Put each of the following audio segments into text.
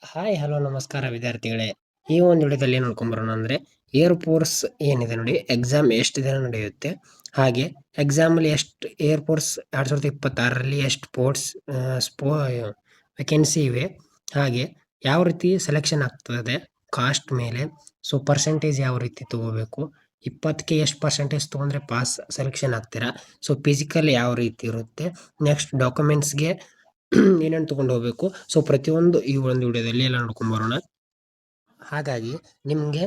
Hi hello ನಮಸ್ಕಾರ ವಿದ್ಯಾರ್ಥಿಗಳೇ. ಈ ಒಂದು ವಿಡಿಯೋದಲ್ಲಿ ಏನು ನೋಡ್ಕೊಂಬರೋಣ ಅಂದರೆ ಏರ್ ಫೋರ್ಸ್ ಏನಿದೆ ನೋಡಿ, ಎಕ್ಸಾಮ್ ಎಷ್ಟು ದಿನ ನಡೆಯುತ್ತೆ, ಹಾಗೆ ಎಕ್ಸಾಮಲ್ಲಿ ಎಷ್ಟು ಏರ್ ಫೋರ್ಸ್ 2026ರಲ್ಲಿ ಎಷ್ಟು ವೇಕೆನ್ಸಿ ಇವೆ, ಹಾಗೆ ಯಾವ ರೀತಿ ಸೆಲೆಕ್ಷನ್ ಆಗ್ತದೆ ಕಾಸ್ಟ್ ಮೇಲೆ. ಸೊ ಪರ್ಸೆಂಟೇಜ್ ಯಾವ ರೀತಿ ತೊಗೋಬೇಕು, 20ಕ್ಕೆ ಎಷ್ಟು ಪರ್ಸೆಂಟೇಜ್ ತೊಗೊಂಡ್ರೆ ಪಾಸ್ ಸೆಲೆಕ್ಷನ್ ಆಗ್ತೀರಾ, ಸೊ ಫಿಸಿಕಲ್ ಯಾವ ರೀತಿ ಇರುತ್ತೆ, ನೆಕ್ಸ್ಟ್ ಡಾಕ್ಯುಮೆಂಟ್ಸ್ಗೆ ಏನೇನು ತೊಗೊಂಡು ಹೋಗಬೇಕು, ಸೊ ಪ್ರತಿಯೊಂದು ಈ ಒಂದು ವಿಡಿಯೋದಲ್ಲಿ ಎಲ್ಲ ನೋಡ್ಕೊಂಬರೋಣ. ಹಾಗಾಗಿ ನಿಮಗೆ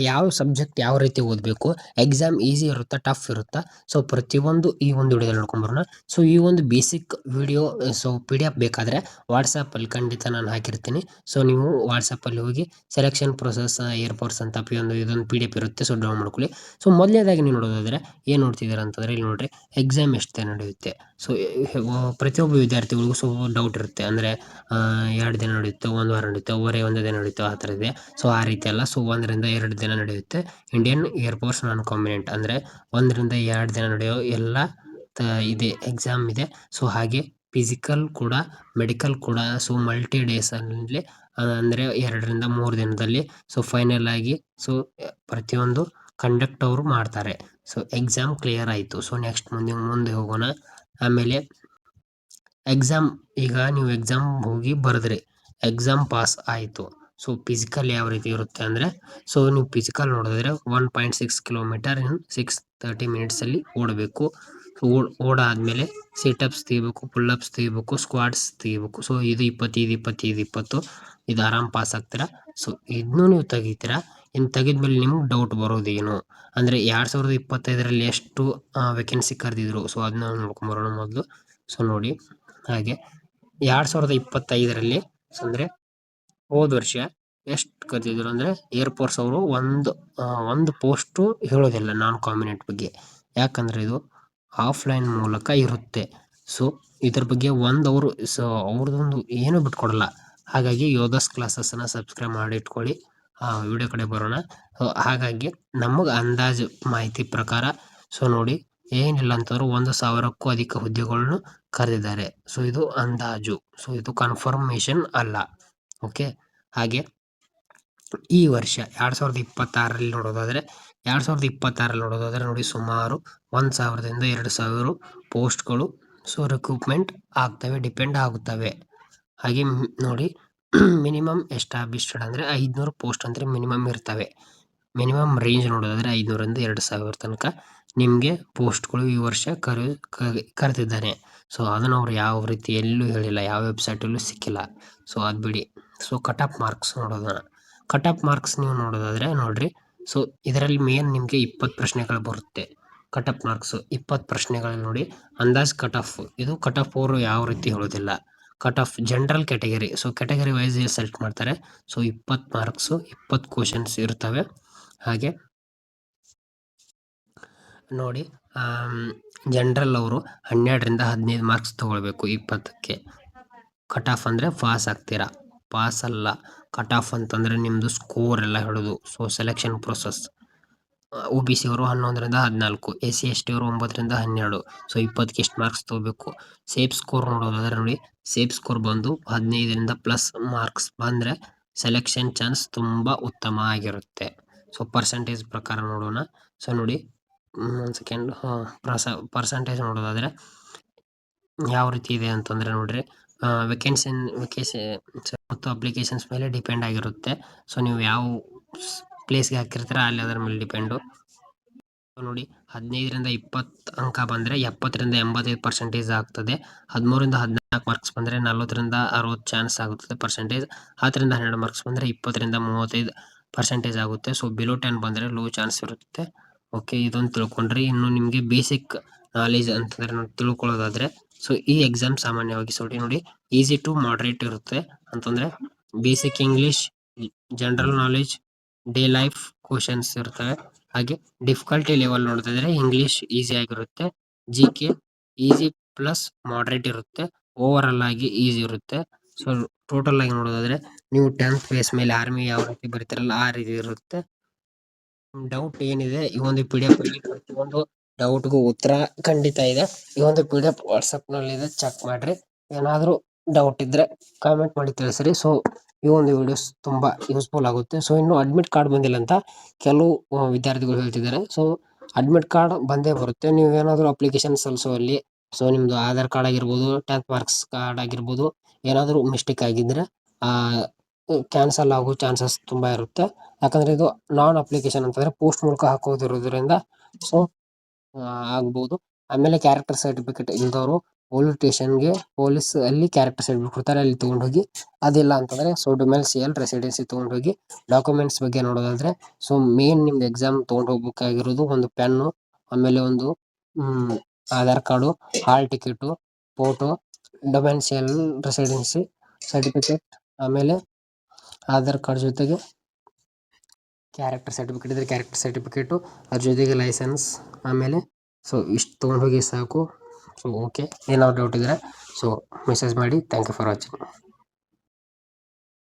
ಯಾವ ಸಬ್ಜೆಕ್ಟ್ ಯಾವ ರೀತಿ ಓದಬೇಕು, ಎಕ್ಸಾಮ್ ಈಸಿ ಇರುತ್ತಾ ಟಫ್ ಇರುತ್ತಾ, ಸೊ ಪ್ರತಿಯೊಂದು ಈ ಒಂದು ವಿಡಿಯೋದಲ್ಲಿ ನೋಡ್ಕೊಂಬರೋಣ. ಸೊ ಈ ಒಂದು ಬೇಸಿಕ್ ವಿಡಿಯೋ ಸೊ PDF ಬೇಕಾದರೆ ವಾಟ್ಸಪ್ಪಲ್ಲಿ ಖಂಡಿತ ನಾನು ಹಾಕಿರ್ತೀನಿ. ಸೊ ನೀವು ವಾಟ್ಸಪ್ಪಲ್ಲಿ ಹೋಗಿ ಸೆಲೆಕ್ಷನ್ ಪ್ರೊಸೆಸ್ ಏರ್ಫೋರ್ಸ್ ಅಂತ ಇದೊಂದು PDF ಇರುತ್ತೆ, ಸೊ ಡೌನ್ ಮಾಡ್ಕೊಳ್ಳಿ. ಸೊ ಮೊದಲನೇದಾಗಿ ನೀವು ನೋಡೋದಾದರೆ ಏನು ನೋಡ್ತಿದ್ದೀರಾ ಅಂತಂದರೆ, ಇಲ್ಲಿ ನೋಡಿರಿ ಎಕ್ಸಾಮ್ ಎಷ್ಟು ದಿನ ನಡೆಯುತ್ತೆ. ಸೊ ಪ್ರತಿಯೊಬ್ಬ ವಿದ್ಯಾರ್ಥಿಗಳಿಗೂ ಸೊ ಡೌಟ್ ಇರುತ್ತೆ, ಅಂದರೆ 2 ದಿನ ನಡೆಯುತ್ತೆ, 1 ವಾರ ನಡೆಯುತ್ತೆ, ಒಂದು ದಿನ ನಡೆಯುತ್ತೆ, ಆ ಥರ ಇದೆ. ಸೊ ಆ ರೀತಿ ಅಲ್ಲ. ಸೊ 1 ರಿಂದ 2 ದಿನ ನಡೆಯುತ್ತೆ. ಇಂಡಿಯನ್ ಏರ್ಫೋರ್ಸ್ ನಾನ್ ಕಾಂಬಿನೆಂಟ್ ಅಂದರೆ 1 ರಿಂದ 2 ದಿನ ನಡೆಯೋ ಎಲ್ಲ ಇದೆ ಎಕ್ಸಾಮ್ ಇದೆ. ಸೊ ಹಾಗೆ ಫಿಸಿಕಲ್ ಕೂಡ, ಮೆಡಿಕಲ್ ಕೂಡ. ಸೊ ಮಲ್ಟಿ ಡೇಸಲ್ಲಿ ಅಂದರೆ 2 ರಿಂದ 3 ದಿನದಲ್ಲಿ ಸೊ ಫೈನಲ್ ಆಗಿ ಸೊ ಪ್ರತಿಯೊಂದು ಕಂಡಕ್ಟ್ ಅವರು ಮಾಡ್ತಾರೆ. ಸೊ ಎಕ್ಸಾಮ್ ಕ್ಲಿಯರ್ ಆಯಿತು. ಸೊ ನೆಕ್ಸ್ಟ್ ಮುಂದೆ ಹೋಗೋಣ. ಆಮೇಲೆ ಎಕ್ಸಾಮ್, ಈಗ ನೀವು ಎಕ್ಸಾಮ್ ಹೋಗಿ ಬರೆದ್ರಿ, ಎಕ್ಸಾಮ್ ಪಾಸ್ ಆಯಿತು. ಸೊ ಫಿಸಿಕಲ್ ಯಾವ ರೀತಿ ಇರುತ್ತೆ ಅಂದರೆ, ಸೊ ನೀವು ಫಿಸಿಕಲ್ ನೋಡಿದ್ರೆ 1.6 ಕಿಲೋಮೀಟರ್ ಇನ್ 6:30 ಮಿನಿಟ್ಸಲ್ಲಿ ಓಡಬೇಕು. ಓಡಾದ್ಮೇಲೆ ಸಿಟಪ್ಸ್ ತೆಗಿಬೇಕು, ಪುಲ್ಲಪ್ಸ್ ತೆಗಿಬೇಕು, ಸ್ಕ್ವಾಡ್ಸ್ ತೆಗಿಬೇಕು. ಸೊ ಇದು 20 ಇದು ಆರಾಮ್ ಪಾಸ್ ಆಗ್ತೀರಾ. ಸೊ ಇದನ್ನು ನೀವು ತೆಗಿತೀರಾ. ಇನ್ನು ತೆಗೆದ್ಮೇಲೆ ನಿಮ್ಗೆ ಡೌಟ್ ಬರೋದೇನು ಅಂದರೆ 2025ರಲ್ಲಿ ಎಷ್ಟು ವೇಕೆನ್ಸಿ ಕರೆದಿದ್ರು, ಸೊ ಅದನ್ನ ನೋಡ್ಕೊಂಬರೋಣ ಮೊದಲು. ಸೊ ನೋಡಿ, ಹಾಗೆ 2025ರಲ್ಲಿ ಅಂದರೆ ಹೋದ ವರ್ಷ ಎಷ್ಟು ಕರೆದಿದ್ರು ಅಂದರೆ, ಏರ್ಫೋರ್ಸ್ ಅವರು ಒಂದು ಪೋಸ್ಟು ಹೇಳೋದಿಲ್ಲ ನಾನ್ ಕಾಂಬಿನೆಂಟ್ ಬಗ್ಗೆ, ಯಾಕಂದರೆ ಇದು ಆಫ್ಲೈನ್ ಮೂಲಕ ಇರುತ್ತೆ. ಸೊ ಇದ್ರ ಬಗ್ಗೆ ಅವರು ಸೊ ಅವ್ರದ್ದೊಂದು ಏನೂ ಬಿಟ್ಕೊಡಲ್ಲ. ಹಾಗಾಗಿ ಯೋಧಾಸ್ ಕ್ಲಾಸಸ್ನ ಸಬ್ಸ್ಕ್ರೈಬ್ ಮಾಡಿ ಇಟ್ಕೊಳ್ಳಿ. ವಿಡಿಯೋ ಕಡೆ ಬರೋಣ. ಹಾಗಾಗಿ ನಮಗೆ ಅಂದಾಜು ಮಾಹಿತಿ ಪ್ರಕಾರ ಸೊ ನೋಡಿ, ಏನಿಲ್ಲ ಅಂತಂದ್ರೆ 1,000ಕ್ಕೂ ಅಧಿಕ ಹುದ್ದೆಗಳನ್ನು ಕರೆದಿದ್ದಾರೆ. ಸೊ ಇದು ಅಂದಾಜು, ಸೊ ಇದು ಕನ್ಫರ್ಮೇಷನ್ ಅಲ್ಲ. ಓಕೆ, ಹಾಗೆ ಈ ವರ್ಷ 2026ರಲ್ಲಿ ನೋಡೋದಾದರೆ ನೋಡಿ, ಸುಮಾರು 1,000ದಿಂದ 2,000 ಪೋಸ್ಟ್ಗಳು ಸೊ ರಿಕ್ರೂಟ್ಮೆಂಟ್ ಆಗ್ತವೆ, ಡಿಪೆಂಡ್ ಆಗುತ್ತವೆ. ಹಾಗೆ ನೋಡಿ, ಮಿನಿಮಮ್ ಎಸ್ಟಾಬ್ಲಿಷ್ಡ್ ಅಂದರೆ 500 ಪೋಸ್ಟ್ ಅಂದರೆ ಮಿನಿಮಮ್ ಇರ್ತವೆ. ಮಿನಿಮಮ್ ರೇಂಜ್ ನೋಡೋದಾದರೆ 500ರಿಂದ 2,000 ತನಕ ನಿಮಗೆ ಪೋಸ್ಟ್ಗಳು ಈ ವರ್ಷ ಕರೆದಿದ್ದಾನೆ. ಸೊ ಅದನ್ನು ಅವ್ರು ಯಾವ ರೀತಿ ಎಲ್ಲೂ ಹೇಳಿಲ್ಲ, ಯಾವ ವೆಬ್ಸೈಟಲ್ಲೂ ಸಿಕ್ಕಿಲ್ಲ. ಸೊ ಅದು ಬಿಡಿ. ಸೊ ಕಟ್ ಆಫ್ ಮಾರ್ಕ್ಸ್ ನೋಡೋಣ. ಕಟ್ ಆಫ್ ಮಾರ್ಕ್ಸ್ ನೀವು ನೋಡೋದಾದರೆ ನೋಡ್ರಿ, ಸೊ ಇದರಲ್ಲಿ ಮೇನ್ ನಿಮಗೆ 20 ಪ್ರಶ್ನೆಗಳು ಬರುತ್ತೆ. ಕಟ್ ಆಫ್ ಮಾರ್ಕ್ಸು 20 ಪ್ರಶ್ನೆಗಳಲ್ಲಿ ನೋಡಿ, ಅಂದಾಜು ಕಟ್ ಆಫ್, ಇದು ಕಟ್ ಆಫ್ ಅವರು ಯಾವ ರೀತಿ ಹೇಳೋದಿಲ್ಲ. Cut off general category, so category wise select ಮಾಡ್ತಾರೆ. ಸೊ 20 ಮಾರ್ಕ್ಸು, 20 ಕ್ವಶನ್ಸ್ ಇರ್ತವೆ. ಹಾಗೆ ನೋಡಿ, ಜನರಲ್ ಅವರು 12ರಿಂದ 15 ಮಾರ್ಕ್ಸ್ ತೊಗೊಳ್ಬೇಕು 20ಕ್ಕೆ. ಕಟ್ ಆಫ್ ಅಂದರೆ ಪಾಸ್ ಆಗ್ತೀರಾ, ಪಾಸ್ ಅಲ್ಲ. ಕಟ್ ಆಫ್ ಅಂತಂದರೆ ನಿಮ್ಮದು ಸ್ಕೋರ್ ಎಲ್ಲ ಹೇಳೋದು. ಸೊ ಸೆಲೆಕ್ಷನ್ ಪ್ರೊಸೆಸ್, OBC ಅವರು 11ರಿಂದ 14, SC/ST ಅವರು 9ರಿಂದ 12. ಸೊ 20ಕ್ಕೆ ಎಷ್ಟು ಮಾರ್ಕ್ಸ್ ತೊಗೋಬೇಕು. ಸೇಫ್ ಸ್ಕೋರ್ ನೋಡೋದಾದ್ರೆ ನೋಡಿ, ಸೇಫ್ ಸ್ಕೋರ್ ಬಂದು 15ರಿಂದ ಪ್ಲಸ್ ಮಾರ್ಕ್ಸ್ ಬಂದರೆ ಸೆಲೆಕ್ಷನ್ ಚಾನ್ಸ್ ತುಂಬ ಉತ್ತಮ ಆಗಿರುತ್ತೆ. ಸೊ ಪರ್ಸೆಂಟೇಜ್ ಪ್ರಕಾರ ನೋಡೋಣ. ಸೊ ನೋಡಿ, ಒಂದು ಸೆಕೆಂಡ್, ಪರ್ಸೆಂಟೇಜ್ ನೋಡೋದಾದರೆ ಯಾವ ರೀತಿ ಇದೆ ಅಂತಂದರೆ ನೋಡ್ರಿ, ವೇಕೆನ್ಸಿ ಮತ್ತು ಅಪ್ಲಿಕೇಶನ್ಸ್ ಮೇಲೆ ಡಿಪೆಂಡ್ ಆಗಿರುತ್ತೆ. ಸೊ ನೀವು ಯಾವ ಪ್ಲೇಸ್ಗೆ ಹಾಕಿರ್ತೀರ ಅಲ್ಲಿ ಅದರ ಮೇಲೆ ಡಿಪೆಂಡು. ನೋಡಿ, 15ರಿಂದ 20 ಅಂಕ ಬಂದರೆ 70ರಿಂದ 85% ಆಗ್ತದೆ. 13ರಿಂದ 14 ಮಾರ್ಕ್ಸ್ ಬಂದರೆ 40ರಿಂದ 60 ಚಾನ್ಸ್ ಆಗುತ್ತದೆ ಪರ್ಸೆಂಟೇಜ್. 10ರಿಂದ 12 ಮಾರ್ಕ್ಸ್ ಬಂದರೆ 20ರಿಂದ 35% ಆಗುತ್ತೆ. ಸೊ ಬಿಲೋ 10 ಬಂದರೆ ಲೋ ಚಾನ್ಸ್ ಇರುತ್ತೆ. ಓಕೆ, ಇದೊಂದು ತಿಳ್ಕೊಂಡ್ರಿ. ಇನ್ನು ನಿಮಗೆ ಬೇಸಿಕ್ ನಾಲೆಜ್ ಅಂತಂದರೆ ನಾವು ತಿಳ್ಕೊಳ್ಳೋದಾದರೆ, ಸೊ ಈ ಎಕ್ಸಾಮ್ ಸಾಮಾನ್ಯವಾಗಿ ನೋಡಿ ಈಸಿ ಟು ಮಾಡ್ರೇಟ್ ಇರುತ್ತೆ. ಅಂತಂದರೆ basic English, general knowledge, day life questions ಇರ್ತವೆ. ಹಾಗೆ ಡಿಫಿಕಲ್ಟಿ ಲೆವೆಲ್ ನೋಡ್ತಿದ್ರೆ ಇಂಗ್ಲೀಷ್ ಈಸಿ ಆಗಿರುತ್ತೆ, GK ಈಸಿ ಪ್ಲಸ್ ಮಾಡ್ರೇಟ್ ಇರುತ್ತೆ, ಓವರ್ ಆಲ್ ಆಗಿ ಈಸಿ ಇರುತ್ತೆ. ಸೊ ಟೋಟಲ್ ಆಗಿ ನೋಡೋದಾದ್ರೆ ನೀವು 10th ಬೇಸ್ ಮೇಲೆ ಆರ್ಮಿ ಯಾವ ರೀತಿ ಬರೀತಾರಲ್ಲ ಆ ರೀತಿ ಇರುತ್ತೆ. ಡೌಟ್ ಏನಿದೆ, ಈ ಒಂದು PDF ಪ್ರತಿಯೊಂದು ಡೌಟ್ಗೂ ಉತ್ತರ ಖಂಡಿತ ಇದೆ. ಈ ಒಂದು PDF ವಾಟ್ಸಪ್ನಲ್ಲಿದೆ, ಚೆಕ್ ಮಾಡ್ರಿ. ಏನಾದರೂ ಡೌಟ್ ಇದ್ರೆ ಕಾಮೆಂಟ್ ಮಾಡಿ ತಿಳಿಸ್ರಿ. ಸೊ ಈ ಒಂದು ವಿಡಿಯೋಸ್ ತುಂಬ ಯೂಸ್ಫುಲ್ ಆಗುತ್ತೆ. ಸೊ ಇನ್ನು ಅಡ್ಮಿಟ್ ಕಾರ್ಡ್ ಬಂದಿಲ್ಲ ಅಂತ ಕೆಲವು ವಿದ್ಯಾರ್ಥಿಗಳು ಹೇಳ್ತಿದ್ದಾರೆ. ಸೊ ಅಡ್ಮಿಟ್ ಕಾರ್ಡ್ ಬಂದೇ ಬರುತ್ತೆ. ನೀವೇನಾದರೂ ಅಪ್ಲಿಕೇಶನ್ ಸಲ್ಲಿಸುವಲ್ಲಿ ಸೊ ನಿಮ್ಮದು ಆಧಾರ್ ಕಾರ್ಡ್ ಆಗಿರ್ಬೋದು, 10th ಮಾರ್ಕ್ಸ್ ಕಾರ್ಡ್ ಆಗಿರ್ಬೋದು, ಏನಾದರೂ ಮಿಸ್ಟೇಕ್ ಆಗಿದ್ರೆ ಕ್ಯಾನ್ಸಲ್ ಆಗೋ ಚಾನ್ಸಸ್ ತುಂಬ ಇರುತ್ತೆ. ಯಾಕಂದರೆ ಇದು ನಾನ್ ಅಪ್ಲಿಕೇಶನ್ ಅಂತಂದರೆ ಪೋಸ್ಟ್ ಮೂಲಕ ಹಾಕೋದಿರೋದ್ರಿಂದ ಸೊ ಆಗ್ಬೋದು. ಆಮೇಲೆ ಕ್ಯಾರೆಕ್ಟರ್ ಸರ್ಟಿಫಿಕೇಟ್ ಇಲ್ದವರು ಪೊಲೀಸ್ ಸ್ಟೇಷನ್ಗೆ ಪೊಲೀಸ್ ಅಲ್ಲಿ ಕ್ಯಾರೆಕ್ಟರ್ ಸರ್ಟಿಫಿಕೇಟ್ ಕೊಡ್ತಾರೆ, ಅಲ್ಲಿ ತೊಗೊಂಡೋಗಿ ಅದಿಲ್ಲ ಅಂತಂದರೆ ಸೊ ಡೊಮೆನ್ಸಿಯಲ್ ರೆಸಿಡೆನ್ಸಿ ತೊಗೊಂಡೋಗಿ ಡಾಕ್ಯುಮೆಂಟ್ಸ್ ಬಗ್ಗೆ ನೋಡೋದಾದರೆ ಸೊ ಮೇನ್ ನಿಮ್ದು ಎಕ್ಸಾಮ್ ತೊಗೊಂಡು ಹೋಗ್ಬೇಕಾಗಿರೋದು ಒಂದು ಪೆನ್ನು, ಆಮೇಲೆ ಒಂದು Aadhaar card, hall ticket, photo, domicile residency certificate, ಆಮೇಲೆ ಆಧಾರ್ ಕಾರ್ಡ್ ಜೊತೆಗೆ ಕ್ಯಾರೆಕ್ಟರ್ ಸರ್ಟಿಫಿಕೇಟ್ ಇದ್ದರೆ ಕ್ಯಾರೆಕ್ಟರ್ ಸರ್ಟಿಫಿಕೇಟು, ಅದ್ರ ಜೊತೆಗೆ ಲೈಸೆನ್ಸ್. ಆಮೇಲೆ ಸೊ ಇಷ್ಟು ತೊಗೊಂಡು ಹೋಗಿ ಸಾಕು. ಸೊ ಓಕೆ, ಏನಾದ್ರು ಡೌಟ್ ಇದ್ದರೆ ಸೊ ಮೆಸೇಜ್ ಮಾಡಿ. Thank you for watching.